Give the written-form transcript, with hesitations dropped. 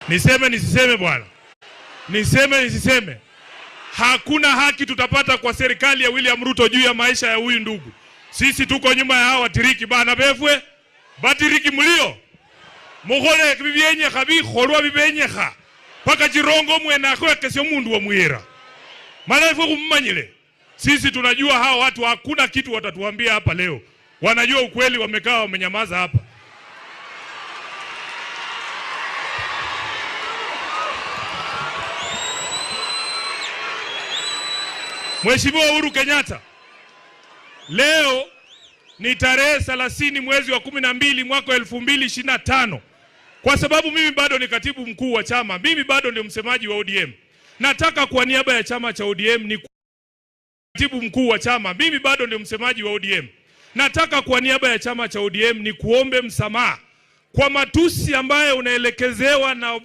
Niseme nisiseme bwana? Niseme nisiseme? Hakuna haki tutapata kwa serikali ya William Ruto juu ya maisha ya huyu ndugu. Sisi tuko nyuma ya hao watiriki bana befwe. Batiriki mlio. Mukhole bibyenye khabi kholwa bibenye kha. Paka jirongo mwena akwe kesyo mundu wa muira. Malaifo kummanyile. Sisi tunajua hao watu hakuna kitu watatuambia hapa leo. Wanajua ukweli, wamekaa wamenyamaza hapa. Mheshimiwa Uhuru Kenyatta, leo ni tarehe 30 mwezi wa 12 mwaka 2025. Kwa sababu mimi bado ni katibu mkuu wa chama, mimi bado ndio msemaji wa ODM. Nataka kwa niaba ya chama cha ODM ni katibu mkuu wa chama, mimi bado ndio msemaji wa ODM. Nataka kwa niaba ya chama cha ODM ni kuombe msamaha kwa matusi ambayo unaelekezewa na